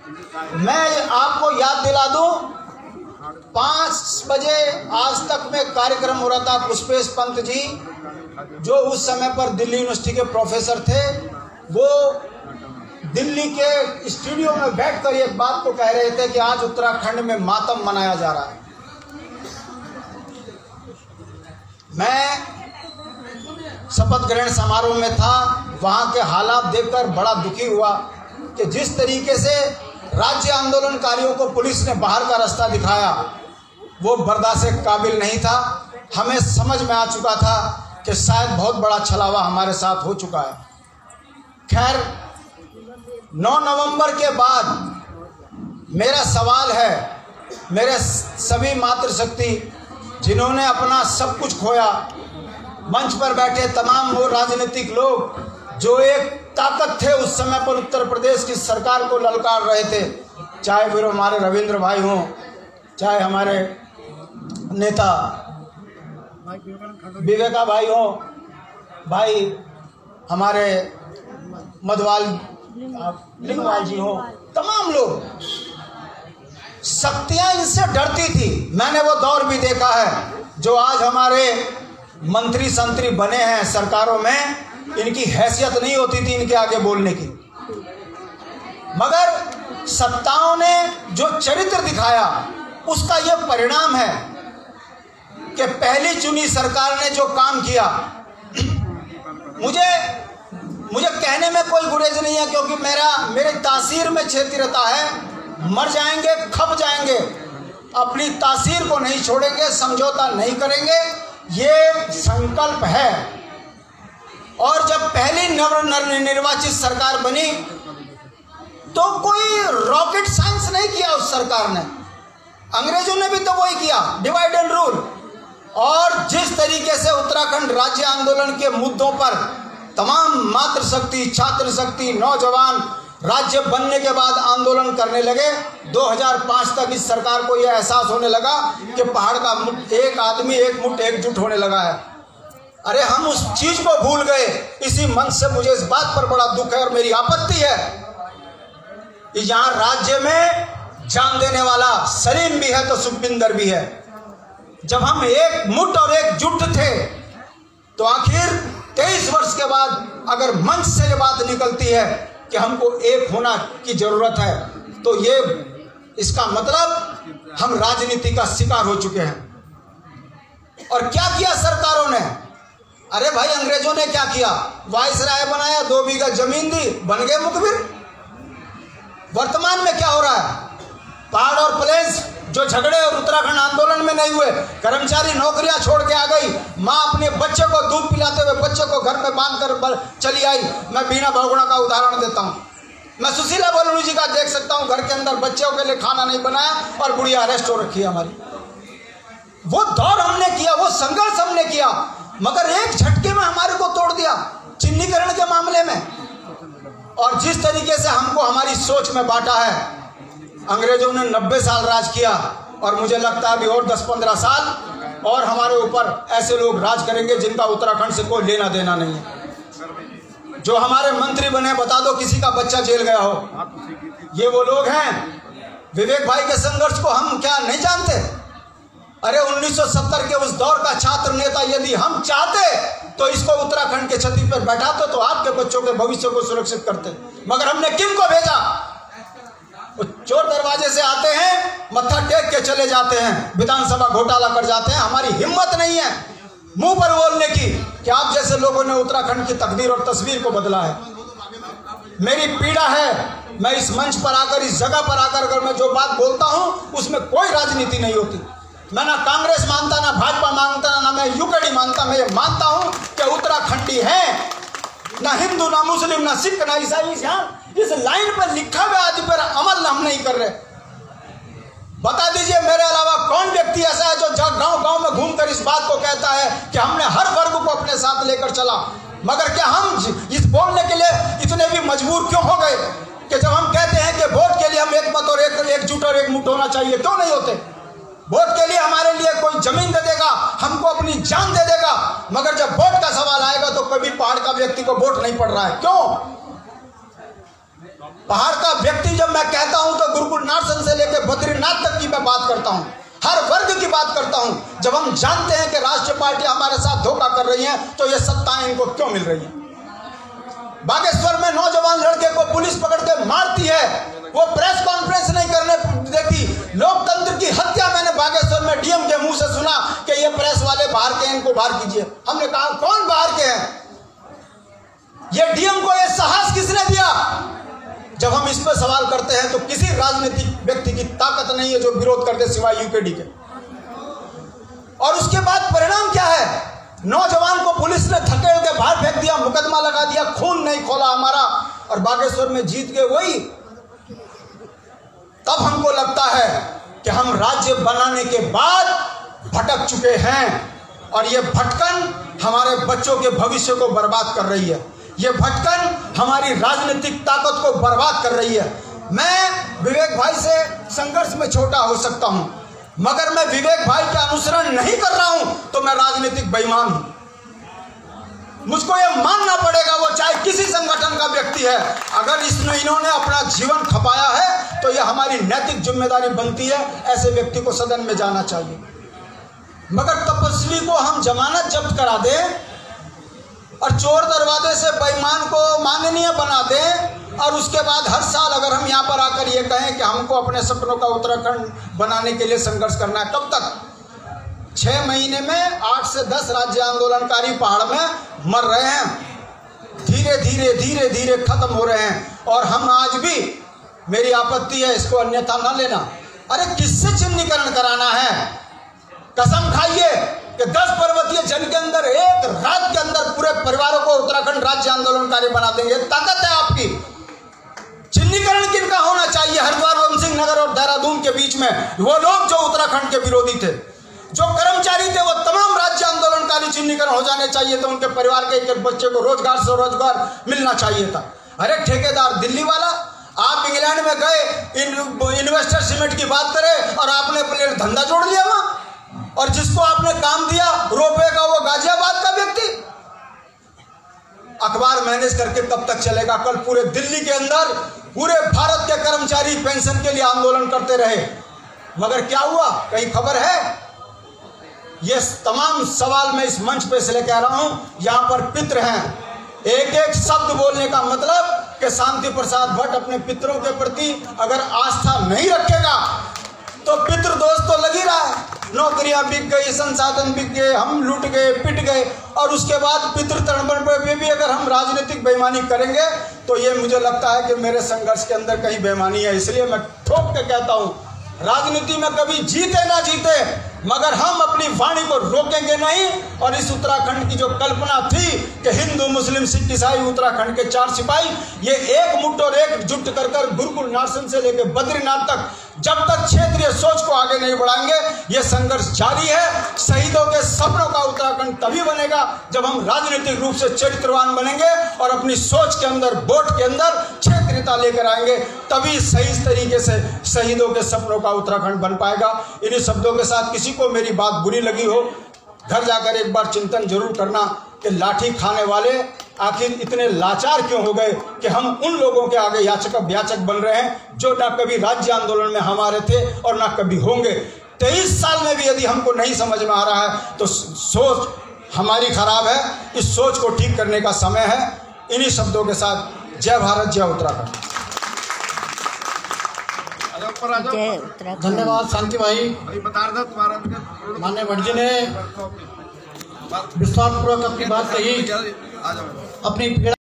मैं आपको याद दिला दूं, 5 बजे आज तक में कार्यक्रम हो रहा था। पुष्पेश पंत जी जो उस समय पर दिल्ली यूनिवर्सिटी के प्रोफेसर थे, वो दिल्ली के स्टूडियो में बैठकर एक बात को कह रहे थे कि आज उत्तराखंड में मातम मनाया जा रहा है। मैं शपथ ग्रहण समारोह में था, वहां के हालात देखकर बड़ा दुखी हुआ कि जिस तरीके से राज्य आंदोलनकारियों को पुलिस ने बाहर का रास्ता दिखाया वो बर्दाश्त के काबिल नहीं था। हमें समझ में आ चुका था कि शायद बहुत बड़ा छलावा हमारे साथ हो चुका है। खैर, 9 नवंबर के बाद मेरा सवाल है, मेरे सभी मातृशक्ति जिन्होंने अपना सब कुछ खोया, मंच पर बैठे तमाम वो राजनीतिक लोग जो एक ताकत थे उस समय पर उत्तर प्रदेश की सरकार को ललकार रहे थे, चाहे फिर हमारे रविंद्र भाई हों, चाहे हमारे नेता विवेका भाई हों, भाई हमारे मधवाल लिंगवाल जी हों, तमाम लोग, शक्तियां इनसे डरती थी। मैंने वो दौर भी देखा है जो आज हमारे मंत्री संतरी बने हैं सरकारों में, इनकी हैसियत नहीं होती थी इनके आगे बोलने की, मगर सत्ताओं ने जो चरित्र दिखाया उसका यह परिणाम है कि पहली चुनी सरकार ने जो काम किया, मुझे कहने में कोई गुरेज नहीं है, क्योंकि मेरे तासीर में छेती रहता है। मर जाएंगे, खप जाएंगे, अपनी तासीर को नहीं छोड़ेंगे, समझौता नहीं करेंगे, ये संकल्प है। और जब पहली नवनिर्वाचित सरकार बनी तो कोई रॉकेट साइंस नहीं किया उस सरकार ने, अंग्रेजों ने भी तो वही किया, डिवाइड एंड रूल। और जिस तरीके से उत्तराखंड राज्य आंदोलन के मुद्दों पर तमाम मातृशक्ति, छात्र शक्ति, नौजवान राज्य बनने के बाद आंदोलन करने लगे, 2005 तक इस सरकार को यह एहसास होने लगा कि पहाड़ का एक आदमी एक मुट्ठ एकजुट होने लगा है। अरे हम उस चीज को भूल गए। इसी मन से मुझे इस बात पर बड़ा दुख है और मेरी आपत्ति है कि यहाँ राज्य में जान देने वाला सलीम भी है तो सुखविंदर भी है। जब हम एक मुट्ठ और एकजुट थे तो आखिर 23 वर्ष के बाद अगर मंच से ये बात निकलती है कि हमको एक होना की जरूरत है, तो ये इसका मतलब हम राजनीति का शिकार हो चुके हैं। और क्या किया सरकारों ने? अरे भाई, अंग्रेजों ने क्या किया? वायसराय बनाया, 2 बीघा जमीन दी, बन गए मुखबिर। वर्तमान में क्या हो रहा है? पहाड़ और प्लेन्स जो झगड़े और उत्तराखंड आंदोलन में नहीं हुए, कर्मचारी नौकरियां छोड़ के आ गई, माँ अपने बच्चे को दूध पिलाते हुए बच्चे को घर में बांध कर चली आई। मैं बीना बहुगुणा का उदाहरण देता हूँ। मैं सुशीला बलूनी जी का देख सकता हूँ, घर के अंदर बच्चों के लिए खाना नहीं बनाया और बुढ़िया अरेस्ट हो रखी है हमारी। वो दौर हमने किया, वो संघर्ष हमने किया, मगर एक झटके में हमारे को तोड़ दिया चिन्हीकरण के मामले में। और जिस तरीके से हमको हमारी सोच में बांटा है, अंग्रेजों ने 90 साल राज किया और मुझे लगता है अभी और 10-15 साल और हमारे ऊपर ऐसे लोग राज करेंगे जिनका उत्तराखंड से कोई लेना देना नहीं है। जो हमारे मंत्री बने, बता दो किसी का बच्चा जेल गया हो? ये वो लोग हैं। विवेक भाई के संघर्ष को हम क्या नहीं जानते? अरे 1970 के उस दौर का छात्र नेता यदि हम चाहते तो इसको उत्तराखंड के छतरी पर बैठाते तो आपके बच्चों के भविष्य को सुरक्षित करते, मगर हमने किन को भेजा? चोर दरवाजे से आते हैं, मत्था टेक के चले जाते हैं, विधानसभा घोटाला कर जाते हैं। हमारी हिम्मत नहीं है मुंह पर बोलने की कि आप जैसे लोगों ने उत्तराखंड की तकदीर और तस्वीर को बदला है। मेरी पीड़ा है, मैं इस मंच पर आकर, इस जगह पर आकर अगर मैं जो बात बोलता हूं उसमें कोई राजनीति नहीं होती। मैं ना कांग्रेस मानता, ना भाजपा मानता, ना मैं यूकेडी मानता। मैं ये मानता हूं कि उत्तराखंडी है, ना हिंदू, ना मुस्लिम, ना सिख, ना ईसाई। इस लाइन पर लिखा हुआ आज पर अमल हम नहीं कर रहे। बता दीजिए मेरे अलावा कौन व्यक्ति ऐसा है जो गांव-गांव में घूमकर इस बात को कहता है कि हमने हर वर्ग को अपने साथ लेकर चला। मगर क्या हम इस बोलने के लिए इतने भी मजबूर क्यों हो गए कि जब हम कहते हैं कि वोट के लिए हम एक मत और एकजुट और एक मुठ होना चाहिए, क्यों नहीं होते? वोट के लिए हमारे लिए कोई जमीन दे देगा, हमको अपनी जान दे देगा, मगर जब वोट का सवाल आएगा तो कभी पहाड़ का व्यक्ति को वोट नहीं पड़ रहा है। क्यों? पहाड़ का व्यक्ति जब मैं कहता हूं तो बात करता हूं, जब हम जानते हैं कि राष्ट्रीय पार्टी हमारे साथ धोखा कर रही है तो ये सत्ताएं इनको क्यों मिल रही है। बागेश्वर में नौजवान लड़के को पुलिस पकड़ के मारती है, वो प्रेस कॉन्फ्रेंस नहीं करने देती। लोकतंत्र की हत्या मैंने बागेश्वर में डीएम के मुंह से सुना कि ये प्रेस वाले बाहर के हैं, इनको बाहर कीजिए। हमने कहा कौन बाहर के हैं? ये डीएम को ये साहस किसने दिया? जब हम इस पर सवाल करते हैं तो किसी राजनीतिक व्यक्ति की ताकत नहीं है जो विरोध करते सिवाय यूकेडी के। और उसके बाद परिणाम क्या है? नौजवान को पुलिस ने धकेल के बाहर फेंक दिया, मुकदमा लगा दिया, खून नहीं खोला हमारा, और बागेश्वर में जीत गए वही। तब हमको लगता है कि हम राज्य बनाने के बाद भटक चुके हैं और ये भटकन हमारे बच्चों के भविष्य को बर्बाद कर रही है। ये भटकन हमारी राजनीतिक ताकत को बर्बाद कर रही है। मैं विवेक भाई से संघर्ष में छोटा हो सकता हूं, मगर मैं विवेक भाई का अनुसरण नहीं कर रहा हूं तो मैं राजनीतिक बेईमान हूं। मुझको यह मानना पड़ेगा, वो चाहे किसी संगठन का व्यक्ति है। अगर इन्होंने अपना जीवन खपाया है तो यह हमारी नैतिक जिम्मेदारी बनती है, ऐसे व्यक्ति को सदन में जाना चाहिए। मगर तपस्वी को हम जमानत जब्त करा दें और चोर दरवाजे से बेईमान को माननीय बना दें, और उसके बाद हर साल अगर हम यहाँ पर आकर ये कहें कि हमको अपने सपनों का उत्तराखंड बनाने के लिए संघर्ष करना है, कब तक? 6 महीने में 8 से 10 राज्य आंदोलनकारी पहाड़ में मर रहे हैं, धीरे धीरे धीरे धीरे खत्म हो रहे हैं। और हम आज भी, मेरी आपत्ति है, इसको अन्यथा न लेना, अरे किससे चिन्हीकरण कराना है? कसम खाइए कि 10 पर्वतीय जन के अंदर एक रात के अंदर पूरे परिवारों को उत्तराखंड राज्य आंदोलनकारी बना देंगे। ताकत है आपकी। चिन्हीकरण किनका होना चाहिए? हरिद्वार, उधमसिंह नगर और देहरादून के बीच में वो लोग जो उत्तराखंड के विरोधी थे, जो कर्मचारी थे, वो तमाम राज्य आंदोलनकारी चिन्हीकरण हो जाने चाहिए थे। उनके परिवार के एक बच्चे को रोजगार से रोजगार मिलना चाहिए था। अरे ठेकेदार दिल्ली वाला, आप इंग्लैंड में गए, इन्वेस्टर सीमेंट की बात करें और आपने अपने धंधा जोड़ लिया वहां, और जिसको आपने काम दिया रुपए का वो गाजियाबाद का व्यक्ति। अखबार मैनेज करके कब तक चलेगा? कल पूरे दिल्ली के अंदर पूरे भारत के कर्मचारी पेंशन के लिए आंदोलन करते रहे, मगर क्या हुआ? कहीं खबर है? ये तमाम सवाल मैं इस मंच पे इसलिए कह रहा हूं, यहां पर पितृ हैं। एक एक शब्द बोलने का मतलब कि शांति प्रसाद भट्ट अपने पितरों के प्रति अगर आस्था नहीं रखेगा तो पितृ दोष तो लग ही रहा है। नौकरियां बिक गई, संसाधन बिक गए, हम लूट गए, पिट गए, और उसके बाद पितृ तर्पण पे भी अगर हम राजनीतिक बेईमानी करेंगे तो ये मुझे लगता है कि मेरे संघर्ष के अंदर कहीं बेईमानी है। इसलिए मैं ठोक के कहता हूं, राजनीति में कभी जीते ना जीते, मगर हम अपनी वाणी को रोकेंगे नहीं। और इस उत्तराखंड की जो कल्पना थी कि हिंदू, मुस्लिम, सिख, ईसाई उत्तराखंड के 4 सिपाही ये एक मुट्ठ और एकजुट कर गुरुकुल नाशन से लेकर बद्रीनाथ तक, जब तक क्षेत्रीय सोच को आगे नहीं बढ़ाएंगे, ये संघर्ष जारी है। शहीदों के सपनों का उत्तराखंड तभी बनेगा जब हम राजनीतिक रूप से चरित्रवान बनेंगे और अपनी सोच के अंदर, वोट के अंदर क्षेत्रीयता लेकर आएंगे, तभी सही तरीके से शहीदों के सपनों का उत्तराखंड बन पाएगा। इन्हीं शब्दों के साथ, किसी को मेरी बात बुरी लगी हो, घर जाकर एक बार चिंतन जरूर करना कि लाठी खाने वाले आखिर इतने लाचार क्यों हो गए कि हम उन लोगों के आगे याचक बन रहे हैं जो ना कभी राज्य आंदोलन में हमारे थे और ना कभी होंगे। 23 साल में भी यदि हमको नहीं समझ में आ रहा है तो सोच हमारी खराब है। इस सोच को ठीक करने का समय है। इन्हीं शब्दों के साथ जय भारत, जय उत्तराखंड। धन्यवाद शांति भाई। माननीय भट्ट जी ने विश्वासपूर्वक अपनी बात कही, अपनी